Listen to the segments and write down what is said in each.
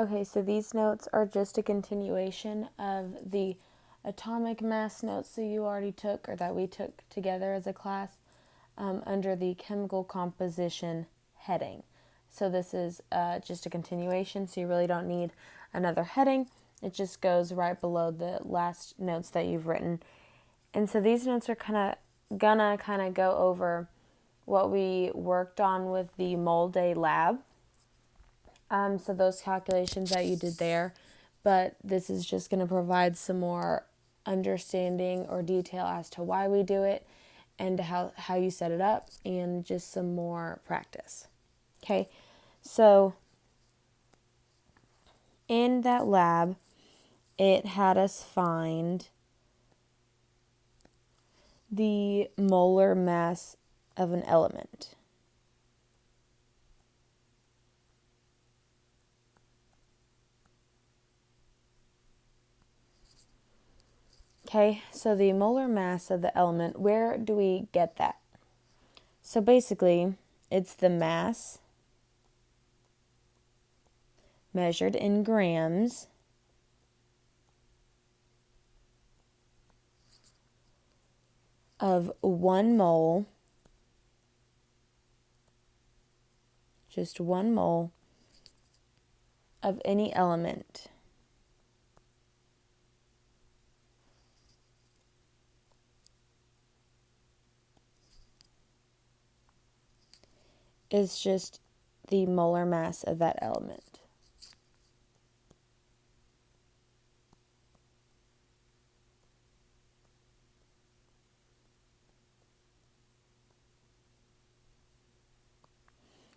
Okay, so these notes are just a continuation of the atomic mass notes that you already took or that we took together as a class under the chemical composition heading. So this is just a continuation, so you really don't need another heading. It just goes right below the last notes that you've written. And so these notes are gonna go over what we worked on with the mole day lab. So those calculations that you did there, but this is just going to provide some more understanding or detail as to why we do it and how you set it up and just some more practice. Okay, so in that lab, it had us find the molar mass of an element. Okay, so the molar mass of the element, where do we get that? So basically, it's the mass measured in grams of 1 mole, just 1 mole of any element. Is just the molar mass of that element.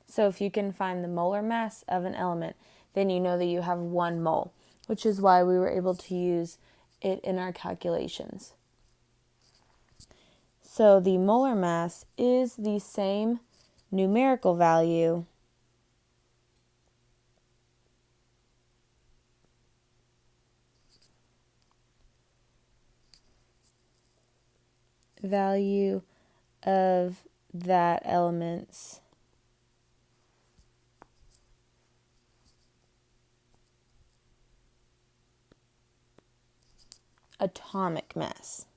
So if you can find the molar mass of an element, then you know that you have 1 mole, which is why we were able to use it in our calculations. So the molar mass is the same numerical value of that element's atomic mass.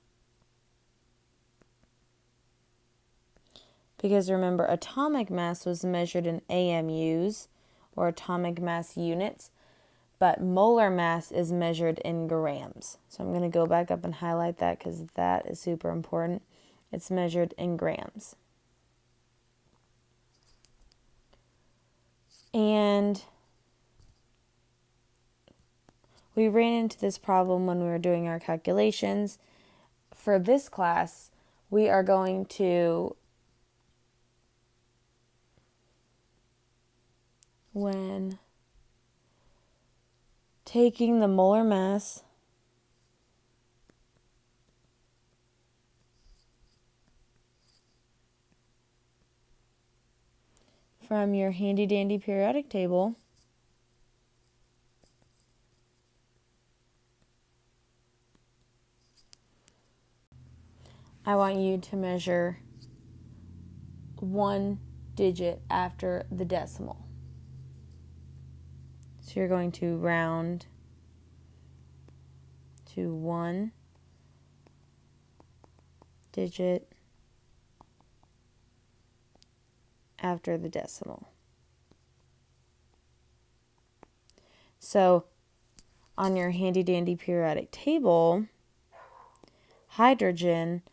Because remember, atomic mass was measured in AMUs, or atomic mass units, but molar mass is measured in grams. So I'm going to go back up and highlight that because that is super important. It's measured in grams. And we ran into this problem when we were doing our calculations. For this class, we are going to, when taking the molar mass from your handy dandy periodic table, I want you to measure 1 digit after the decimal. So you're going to round to 1 digit after the decimal. So on your handy dandy periodic table, hydrogen,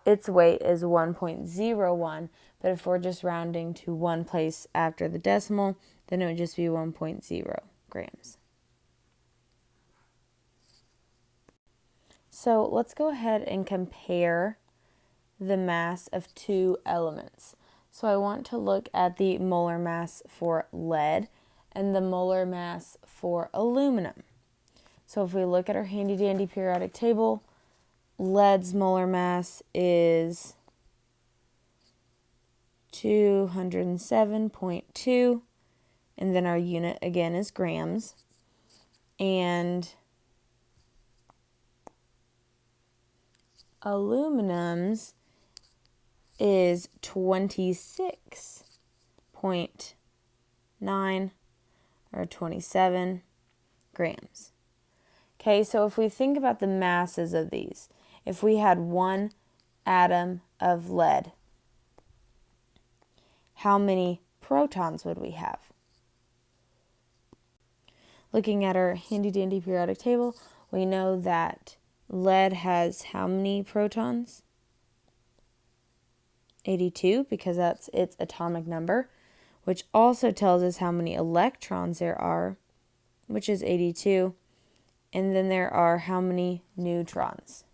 its weight is 1.01, but if we're just rounding to 1 place after the decimal, then it would just be 1.0 grams. So let's go ahead and compare the mass of 2 elements. So I want to look at the molar mass for lead and the molar mass for aluminum. So if we look at our handy dandy periodic table, lead's molar mass is 207.2, and then our unit again is grams. And aluminum's is 26.9 or 27 grams. Okay, so if we think about the masses of these, if we had one atom of lead, how many protons would we have? Looking at our handy-dandy periodic table, we know that lead has how many protons? 82, because that's its atomic number, which also tells us how many electrons there are, which is 82. And then there are how many neutrons.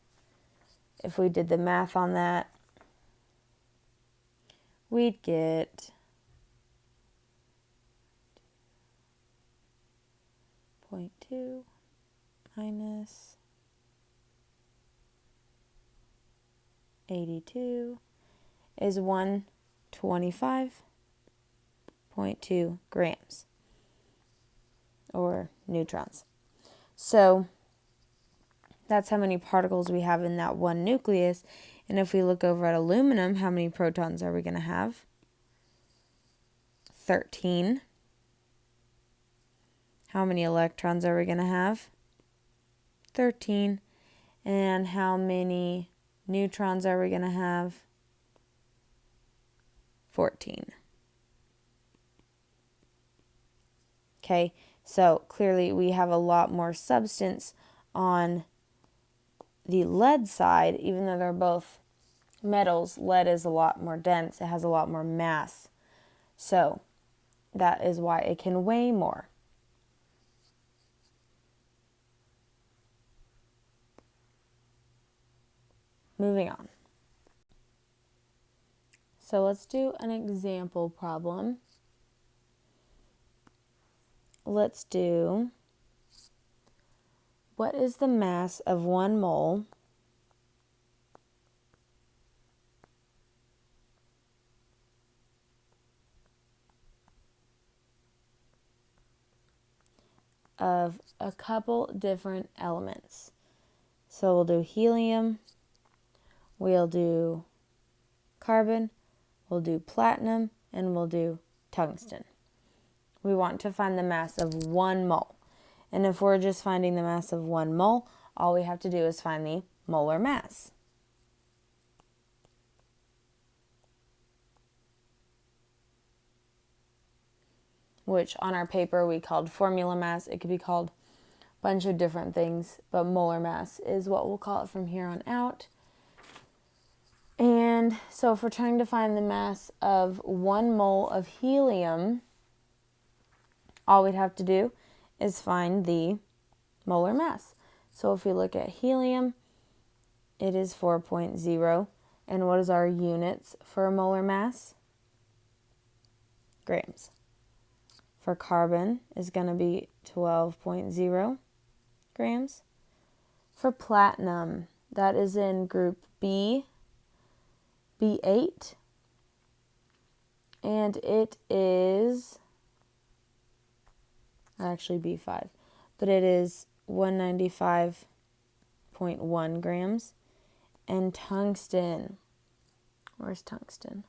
If we did the math on that, we'd get 0.2 minus 82 is 125.2 grams, or neutrons. So that's how many particles we have in that one nucleus. And if we look over at aluminum, how many protons are we going to have? 13. How many electrons are we going to have? 13. And how many neutrons are we going to have? 14. Okay, so clearly we have a lot more substance on the lead side. Even though they're both metals, lead is a lot more dense. It has a lot more mass. So that is why it can weigh more. Moving on. So let's do an example problem. Let's do, what is the mass of 1 mole of a couple different elements? So we'll do helium, we'll do carbon, we'll do platinum, and we'll do tungsten. We want to find the mass of 1 mole. And if we're just finding the mass of 1 mole, all we have to do is find the molar mass. Which on our paper we called formula mass. It could be called a bunch of different things, but molar mass is what we'll call it from here on out. And so if we're trying to find the mass of 1 mole of helium, all we'd have to do is find the molar mass. So if we look at helium, it is 4.0. And what is our units for molar mass? Grams. For carbon is going to be 12.0 grams. For platinum, that is in group B, B8. And it is actually B5, but it is 195.1 grams. And tungsten, where's tungsten?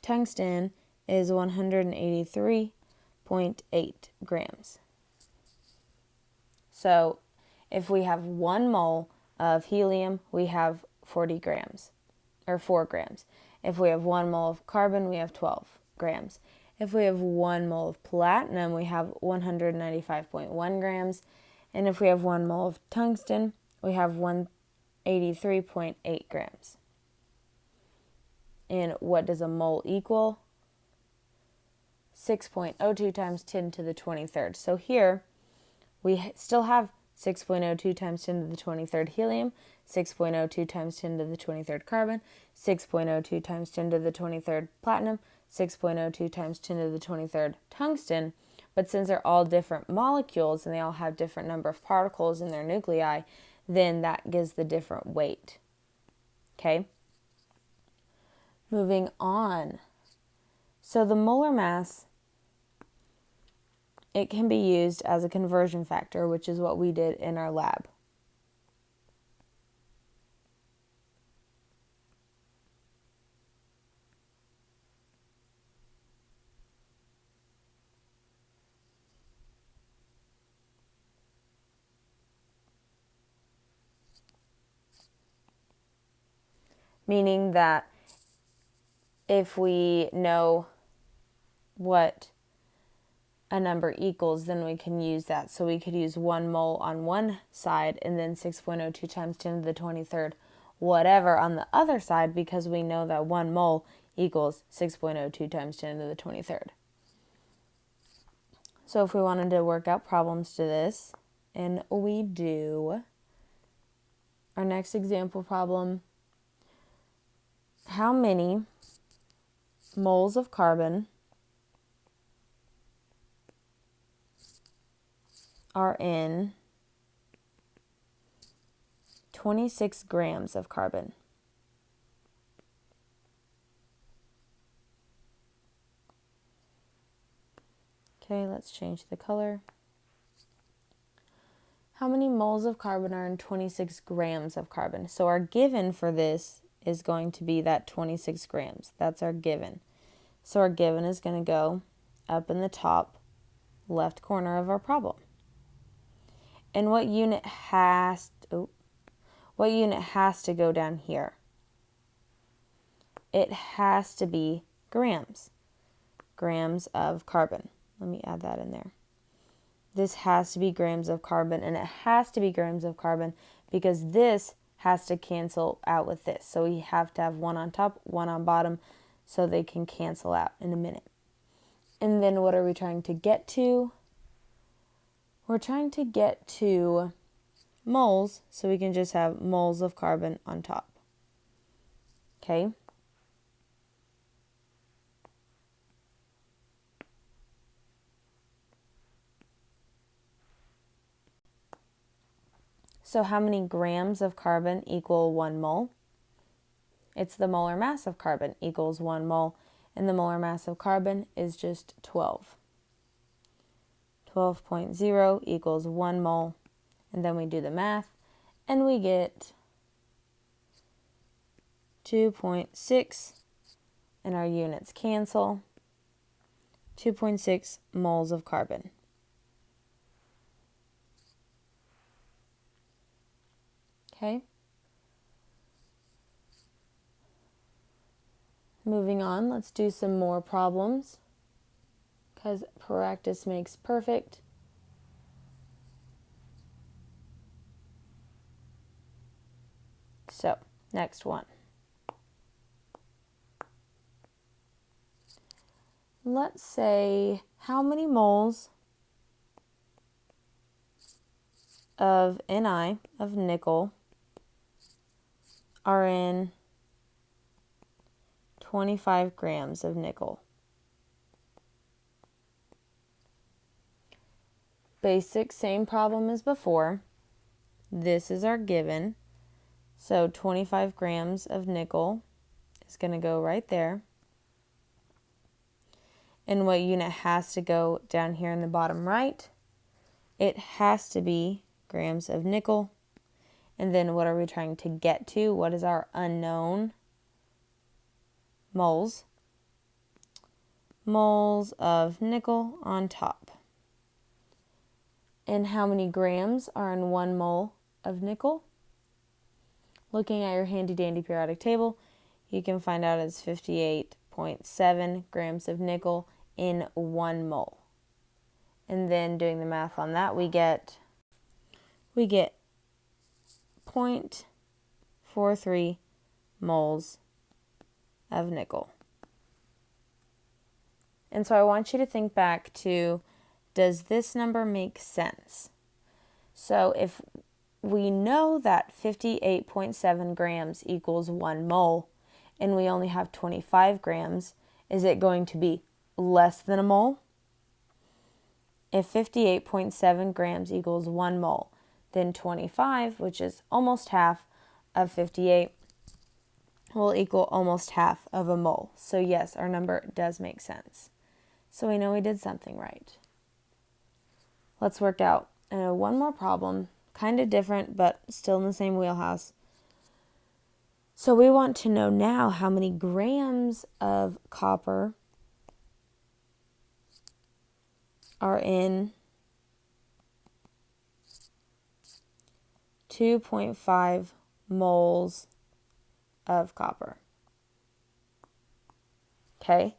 Tungsten is 183.8 grams. So if we have 1 mole of helium, we have 40 grams, or 4 grams. If we have 1 mole of carbon, we have 12 grams. If we have 1 mole of platinum, we have 195.1 grams. And if we have 1 mole of tungsten, we have 183.8 grams. And what does a mole equal? 6.02 times 10 to the 23rd. So here, we still have 6.02 times 10 to the 23rd helium, 6.02 times 10 to the 23rd carbon, 6.02 times 10 to the 23rd platinum, 6.02 times 10 to the 23rd tungsten. But since they're all different molecules and they all have different number of particles in their nuclei, then that gives the different weight. Okay? Moving on. So the molar mass, it can be used as a conversion factor, which is what we did in our lab. meaning that if we know what a number equals, then we can use that. So we could use 1 mole on one side and then 6.02 times 10 to the 23rd, whatever, on the other side, because we know that 1 mole equals 6.02 times 10 to the 23rd. So if we wanted to work out problems to this, and we do, our next example problem, how many moles of carbon are in 26 grams of carbon? Okay, let's change the color. How many moles of carbon are in 26 grams of carbon? So our given for this is going to be that 26 grams. That's our given. So our given is going to go up in the top left corner of our problem. And what unit has to go down here? It has to be grams. Grams of carbon. Let me add that in there. This has to be grams of carbon, and it has to be grams of carbon because this has to cancel out with this. So we have to have one on top, one on bottom, so they can cancel out in a minute. And then what are we trying to get to? We're trying to get to moles, so we can just have moles of carbon on top. Okay? So how many grams of carbon equal 1 mole? It's the molar mass of carbon equals 1 mole, and the molar mass of carbon is just 12. 12.0 equals 1 mole, and then we do the math, and we get 2.6, and our units cancel. 2.6 moles of carbon. Okay? Moving on, let's do some more problems, because practice makes perfect. So, next one. Let's say how many moles of Ni, of nickel, are in 25 grams of nickel. Basic, same problem as before. This is our given. So 25 grams of nickel is going to go right there. And what unit has to go down here in the bottom right? It has to be grams of nickel. And then what are we trying to get to? What is our unknown? Moles. Moles of nickel on top. And how many grams are in 1 mole of nickel? Looking at your handy dandy periodic table, you can find out it's 58.7 grams of nickel in 1 mole. And then doing the math on that, we get 0.43 moles of nickel. And so I want you to think back to, does this number make sense? So if we know that 58.7 grams equals 1 mole, and we only have 25 grams, is it going to be less than a mole? If 58.7 grams equals 1 mole, then 25, which is almost half of 58, will equal almost half of a mole. So yes, our number does make sense. So we know we did something right. Let's work out one more problem, kind of different, but still in the same wheelhouse. So we want to know now how many grams of copper are in 2.5 moles of copper. Okay,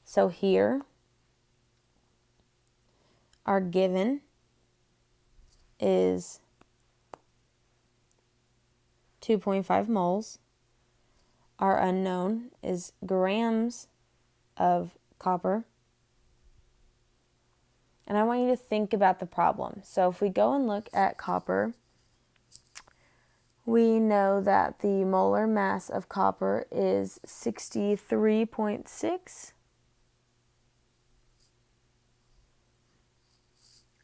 so here our given is 2.5 moles. Our unknown is grams of copper. And I want you to think about the problem. So if we go and look at copper, we know that the molar mass of copper is 63.6.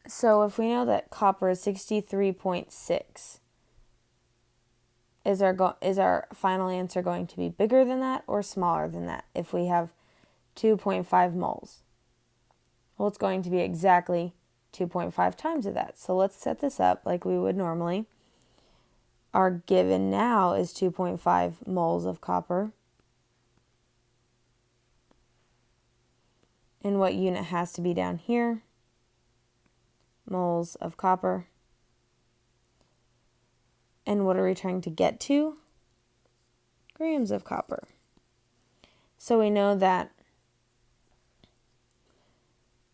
So if we know that copper is 63.6, is our final answer going to be bigger than that or smaller than that if we have 2.5 moles? Well, it's going to be exactly 2.5 times of that. So let's set this up like we would normally. Our given now is 2.5 moles of copper. And what unit has to be down here? Moles of copper. And what are we trying to get to? Grams of copper. So we know that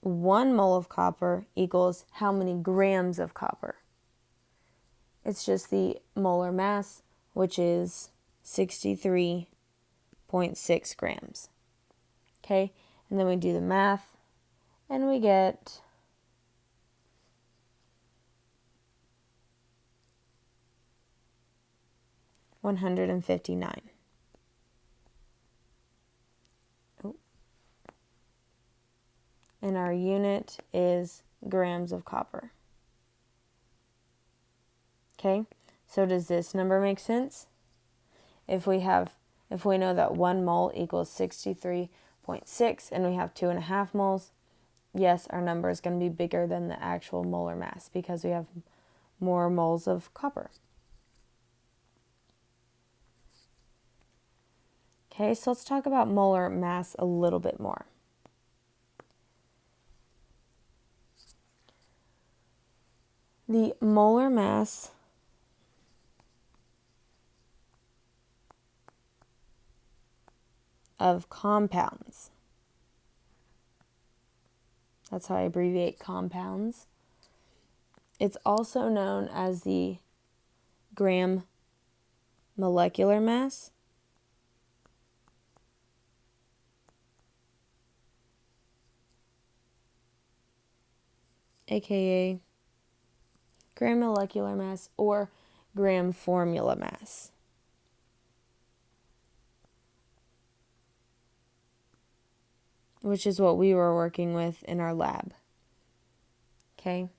1 mole of copper equals how many grams of copper? It's just the molar mass, which is 63.6 grams. Okay, and then we do the math, and we get 159. And our unit is grams of copper. Okay, so does this number make sense? If we know that 1 mole equals 63.6 and we have 2.5 moles, yes, our number is going to be bigger than the actual molar mass because we have more moles of copper. Okay, so let's talk about molar mass a little bit more. The molar mass of compounds, that's how I abbreviate compounds. It's also known as the gram molecular mass, aka gram molecular mass or gram formula mass. Which is what we were working with in our lab. Okay?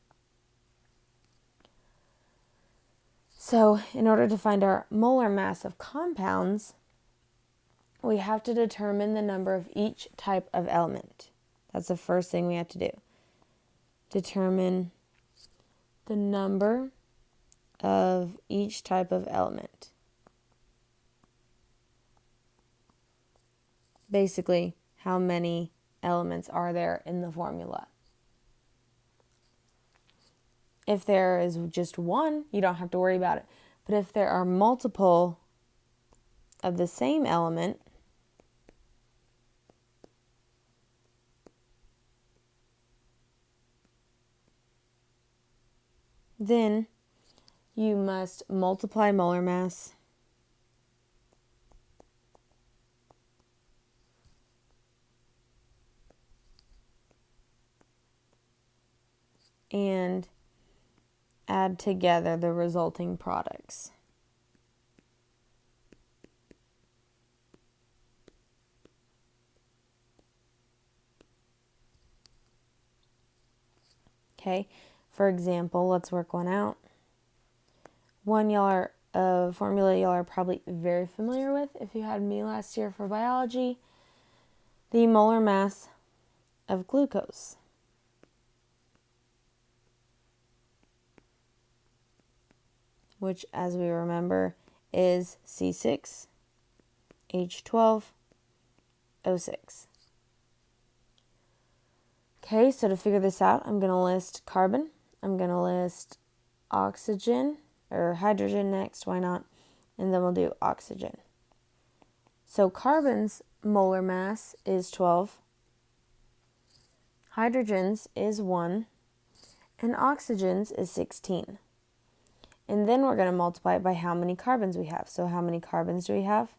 So, in order to find our molar mass of compounds, we have to determine the number of each type of element. That's the first thing we have to do. Determine the number of each type of element. Basically, how many elements are there in the formula? If there is just one, you don't have to worry about it. But if there are multiple of the same element, then you must multiply molar mass and add together the resulting products. Okay, for example, let's work one out. One formula y'all are probably very familiar with if you had me last year for biology. The molar mass of glucose. Which, as we remember, is C6H12O6. Okay, so to figure this out, I'm going to list carbon. I'm going to list oxygen, or hydrogen next, why not? And then we'll do oxygen. So carbon's molar mass is 12, hydrogen's is 1, and oxygen's is 16. And then we're going to multiply it by how many carbons we have. So how many carbons do we have?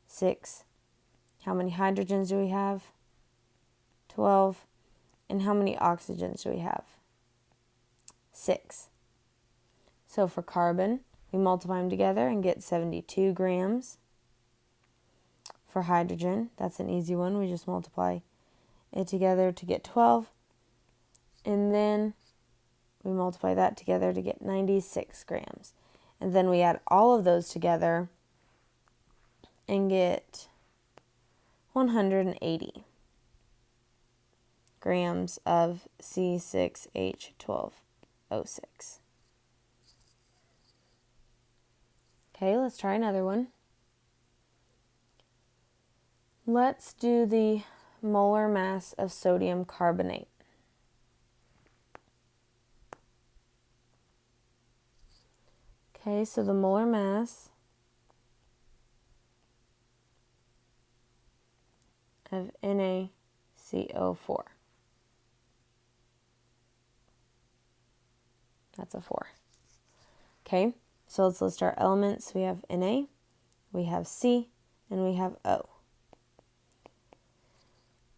6. How many hydrogens do we have? 12. And how many oxygens do we have? 6. So for carbon, we multiply them together and get 72 grams. For hydrogen, that's an easy one. We just multiply it together to get 12. And then we multiply that together to get 96 grams. And then we add all of those together and get 180 grams of C6H12O6. Okay, let's try another one. Let's do the molar mass of sodium carbonate. Okay, so the molar mass of NaCO4. That's a 4. Okay, so let's list our elements. We have Na, we have C, and we have O.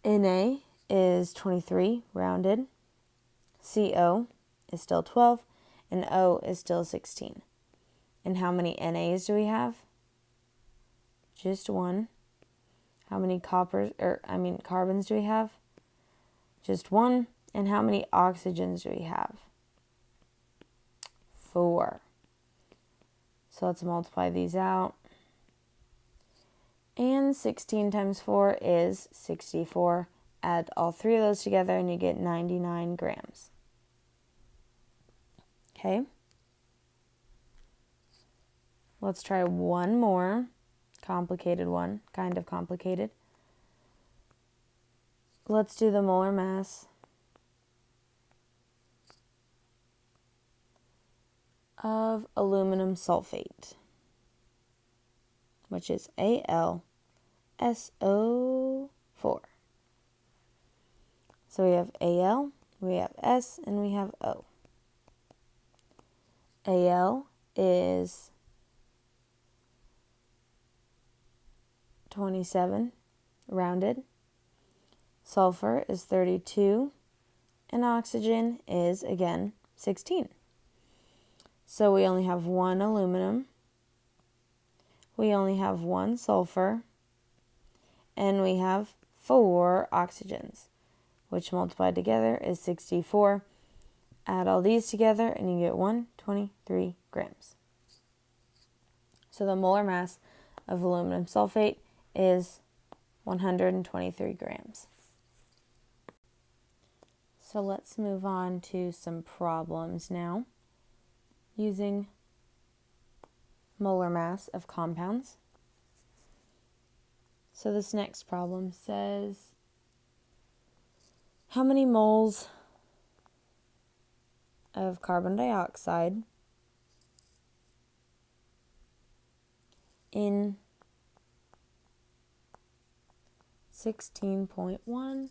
Na is 23, rounded. CO is still 12, and O is still 16. And how many NAs do we have? Just 1. How many carbons do we have? Just 1. And how many oxygens do we have? 4. So let's multiply these out. And 16 times 4 is 64. Add all 3 of those together and you get 99 grams. Okay. Let's try one more complicated one, kind of complicated. Let's do the molar mass of aluminum sulfate, which is AlSO4. So we have Al, we have S, and we have O. Al is 27, rounded. Sulfur is 32, and oxygen is, again, 16. So we only have 1 aluminum, we only have 1 sulfur, and we have 4 oxygens, which multiplied together is 64. Add all these together and you get 123 grams. So the molar mass of aluminum sulfate is 123 grams. So let's move on to some problems now using molar mass of compounds. So this next problem says, how many moles of carbon dioxide in 16.1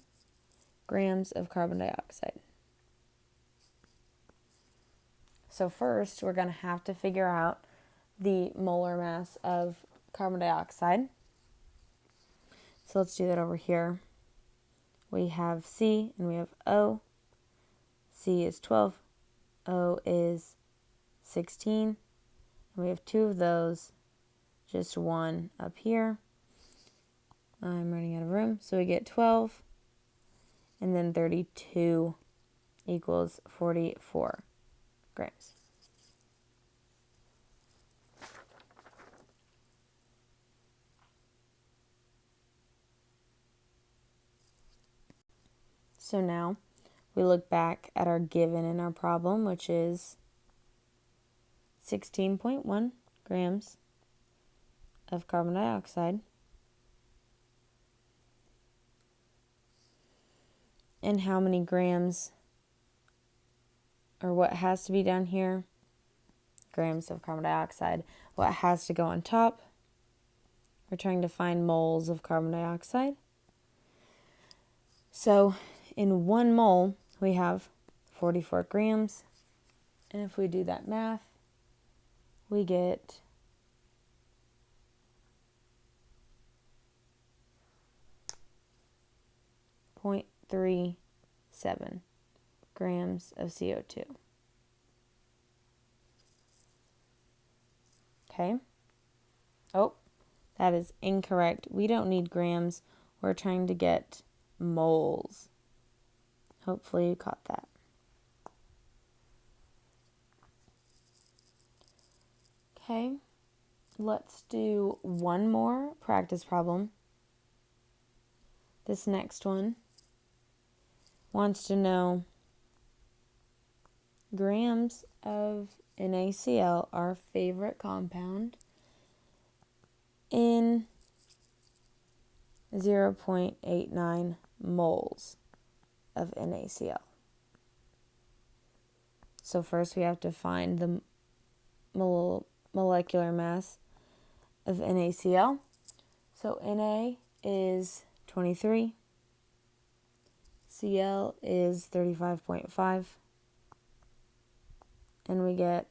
grams of carbon dioxide? So first, we're going to have to figure out the molar mass of carbon dioxide. So let's do that over here. We have C and we have O. C is 12, O is 16, and we have 2 of those, just 1 up here. I'm running out of room, so we get 12, and then 32 equals 44 grams. So now we look back at our given in our problem, which is 16.1 grams of carbon dioxide. And how many grams, or what has to be down here? Grams of carbon dioxide. What has to go on top? We're trying to find moles of carbon dioxide. So in 1 mole, we have 44 grams. And if we do that math, we get 0.37 grams of CO2. Okay. Oh, that is incorrect. We don't need grams. We're trying to get moles. Hopefully you caught that. Okay, let's do one more practice problem. This next one wants to know grams of NaCl, our favorite compound, in 0.89 moles of NaCl. So first we have to find the molecular mass of NaCl. So Na is 23, Cl is 35.5, and we get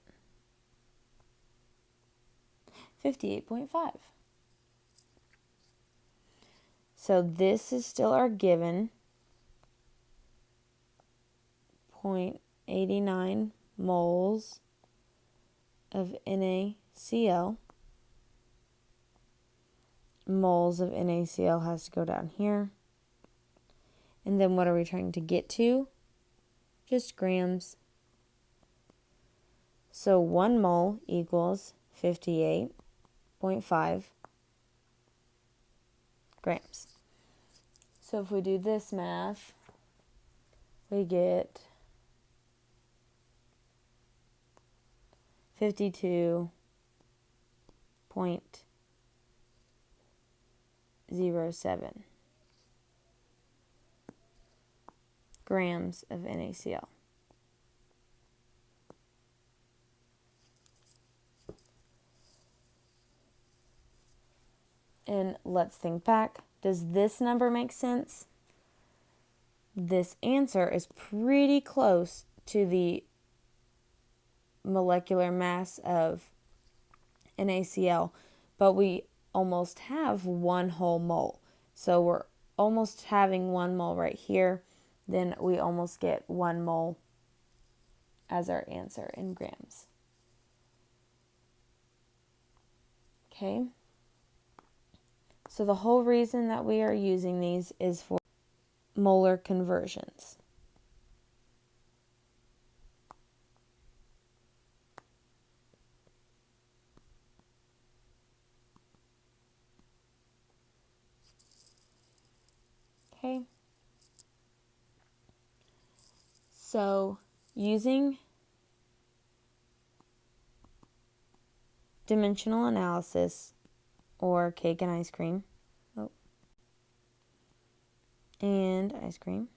58.5. So this is still our given, 0.89 moles of NaCl. Moles of NaCl has to go down here. And then what are we trying to get to? Just grams. So 1 mole equals 58.5 grams. So if we do this math, we get 52.07 grams of NaCl. And let's think back. Does this number make sense? This answer is pretty close to the molecular mass of NaCl, but we almost have 1 whole mole. So we're almost having 1 mole right here. Then we almost get 1 mole as our answer in grams. Okay. So the whole reason that we are using these is for molar conversions. Okay. So using dimensional analysis, or cake and ice cream, and ice cream,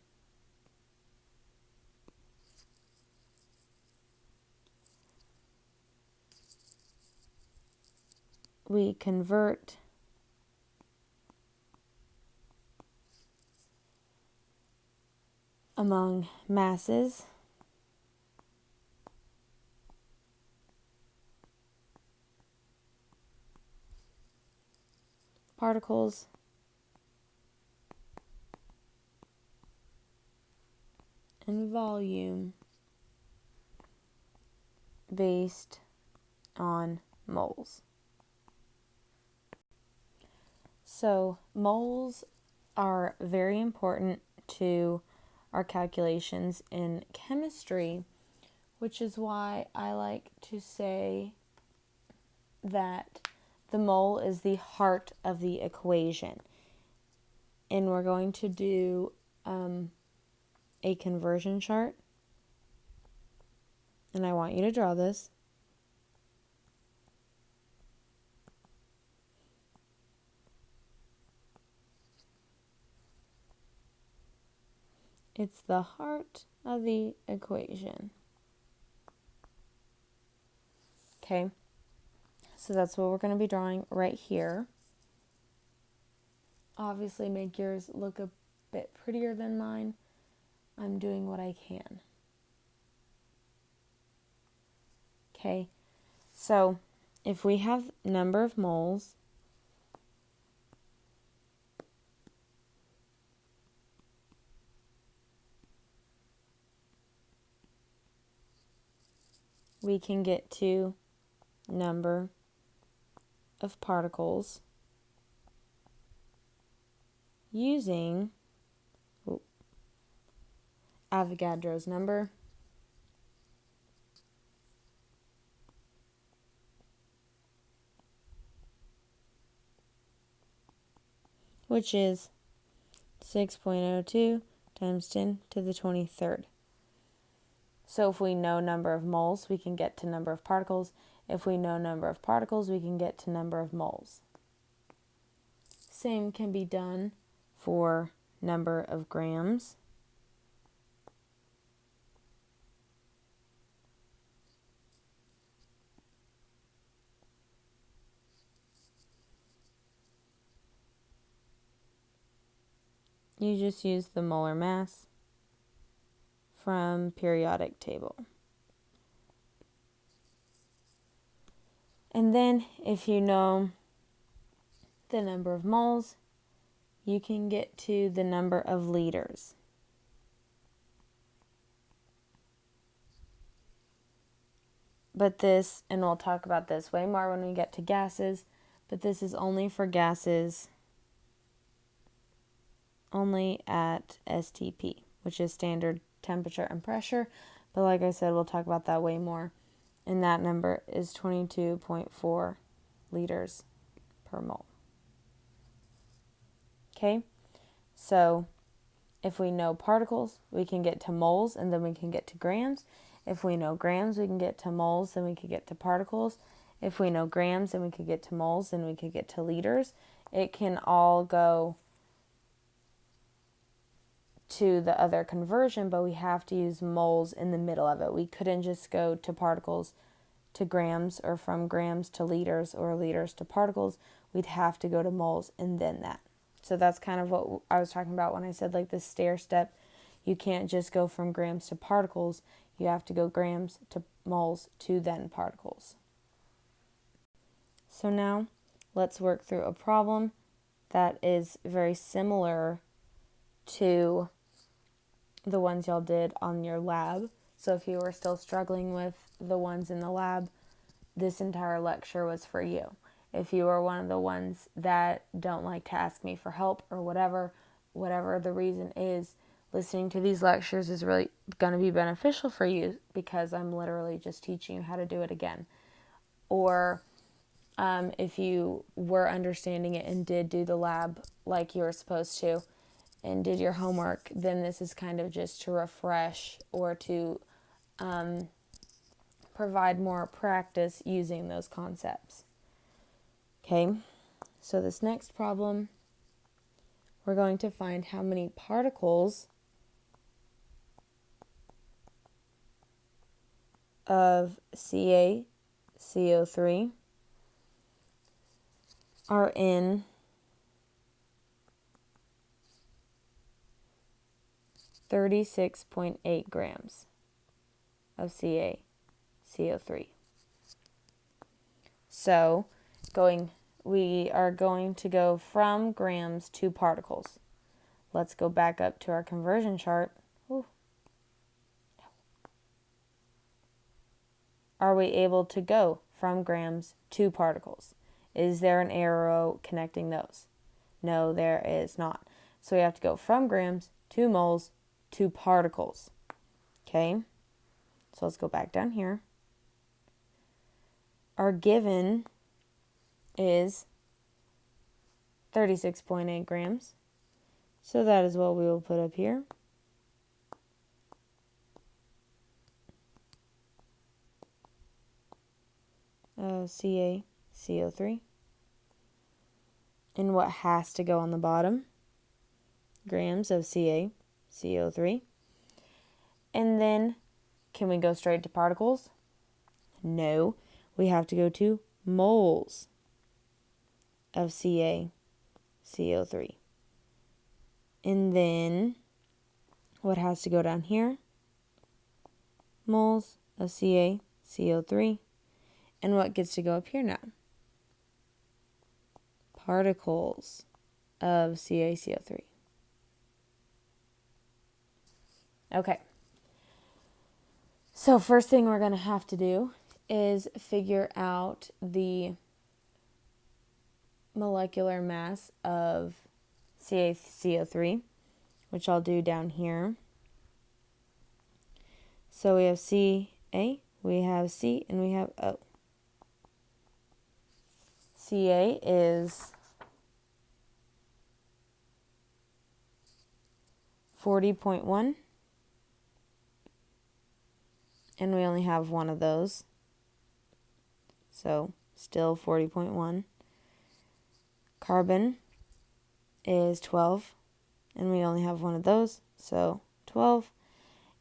we convert among masses particles and volume based on moles. So moles are very important to our calculations in chemistry, which is why I like to say that the mole is the heart of the equation. And we're going to do a conversion chart. And I want you to draw this. It's the heart of the equation. Okay, so that's what we're going to be drawing right here. obviously make yours look a bit prettier than mine. I'm doing what I can. Okay, so if we have number of moles, we can get to number of particles using Avogadro's number, which is 6.02 times 10 to the 23rd. So if we know number of moles, we can get to number of particles. If we know number of particles, we can get to number of moles. Same can be done for number of grams. You just use the molar mass from periodic table. And then if you know the number of moles, you can get to the number of liters. But this, and we'll talk about this way more when we get to gases, but this is only for gases only at STP, which is standard temperature and pressure. But like I said, we'll talk about that way more. And that number is 22.4 liters per mole. Okay, so if we know particles, we can get to moles, and then we can get to grams. If we know grams, we can get to moles, then we can get to particles. If we know grams, then we could get to moles, then we could get to liters. It can all go to the other conversion, but we have to use moles in the middle of it. We couldn't just go to particles to grams, or from grams to liters, or liters to particles. We'd have to go to moles and then that. So that's kind of what I was talking about when I said like this stair step. You can't just go from grams to particles. You have to go grams to moles to then particles. So now let's work through a problem that is very similar to the ones y'all did on your lab. So if you were still struggling with the ones in the lab, this entire lecture was for you. If you are one of the ones that don't like to ask me for help or whatever the reason is, listening to these lectures is really going to be beneficial for you, because I'm literally just teaching you how to do it again. Or if you were understanding it and did do the lab like you were supposed to and did your homework, then this is kind of just to refresh or to provide more practice using those concepts. Okay, so this next problem, we're going to find how many particles of CaCO3 are in 36.8 grams of CaCO3. So we are going to go from grams to particles. Let's go back up to our conversion chart. Ooh. Are we able to go from grams to particles? Is there an arrow connecting those? No, there is not. So we have to go from grams to moles to particles. Okay, so let's go back down here. Our given is 36.8 grams. So that is what we will put up here. CaCO3. And what has to go on the bottom? Grams of CaCO3. And then, can we go straight to particles? No. We have to go to moles of CaCO3. And then what has to go down here? Moles of CaCO3. And what gets to go up here now? Particles of CaCO3. Okay. So first thing we're going to have to do is figure out the molecular mass of CaCO3, which I'll do down here. So we have Ca, we have C, and we have O. Ca is 40.1, and we only have one of those, so still 40.1. Carbon is 12, and we only have one of those, so 12.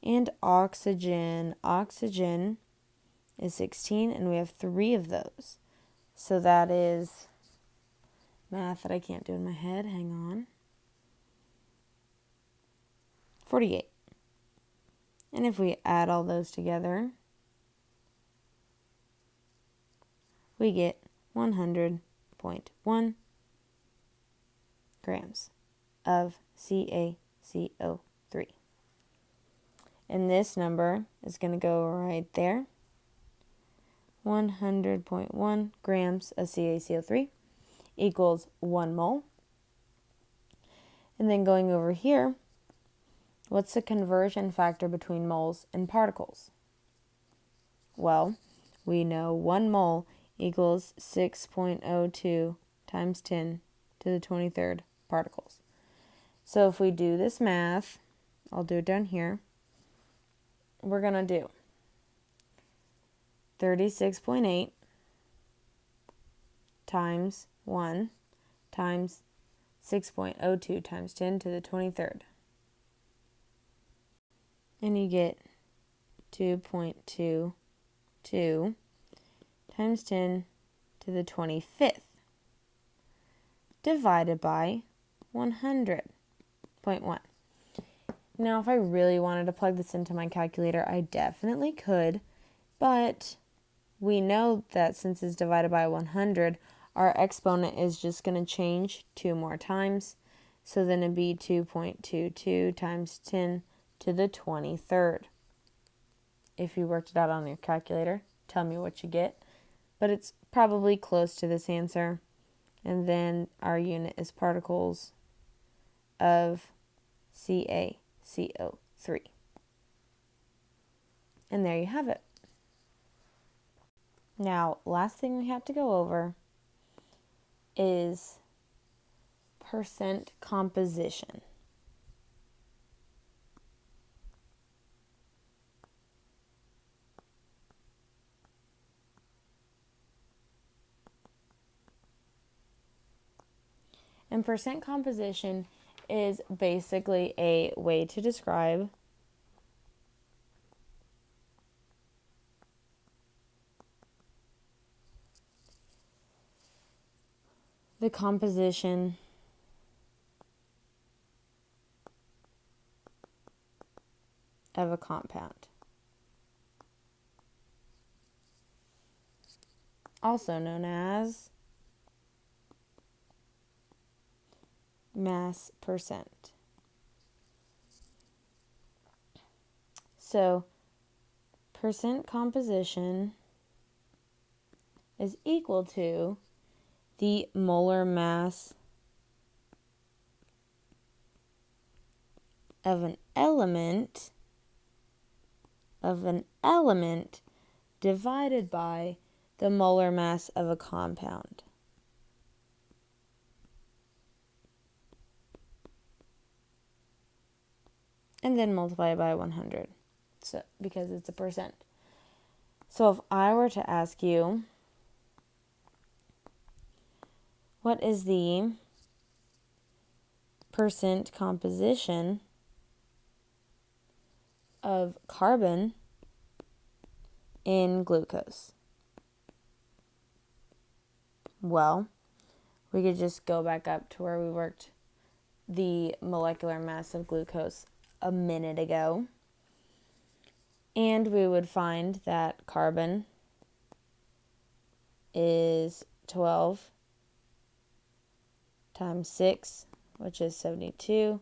And oxygen is 16, and we have 3 of those. So that is math that I can't do in my head. Hang on. 48. And if we add all those together, we get 100.1 grams of CaCO3. And this number is going to go right there. 100.1 grams of CaCO3 equals 1 mole. And then going over here, what's the conversion factor between moles and particles? Well, we know 1 mole equals 6.02 times 10 to the 23rd particles. So if we do this math, I'll do it down here. We're going to do 36.8 times 1 times 6.02 times 10 to the 23rd. And you get 2.22 times 10 to the 25th divided by 100.1. Now, if I really wanted to plug this into my calculator, I definitely could, but we know that since it's divided by 100, our exponent is just going to change 2 more times. So then it'd be 2.22 times 10 to the 23rd. If you worked it out on your calculator, tell me what you get. But it's probably close to this answer. And then our unit is particles of CaCO3. And there you have it. Now, last thing we have to go over is percent composition. And percent composition is basically a way to describe the composition of a compound, also known as mass percent. So percent composition is equal to the molar mass of an element divided by the molar mass of a compound. And then multiply it by 100, so because it's a percent. So if I were to ask you, what is the percent composition of carbon in glucose? Well, we could just go back up to where we worked the molecular mass of glucose a minute ago. And we would find that carbon is 12 times 6, which is 72,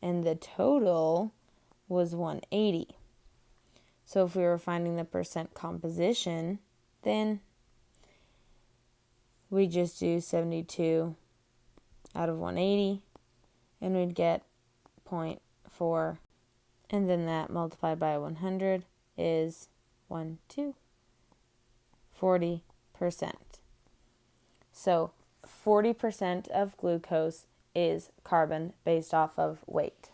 and the total was 180. So if we were finding the percent composition, then we just do 72 out of 180, and we'd get 0.4, and then that multiplied by 100 is 40%. So 40% of glucose is carbon based off of weight.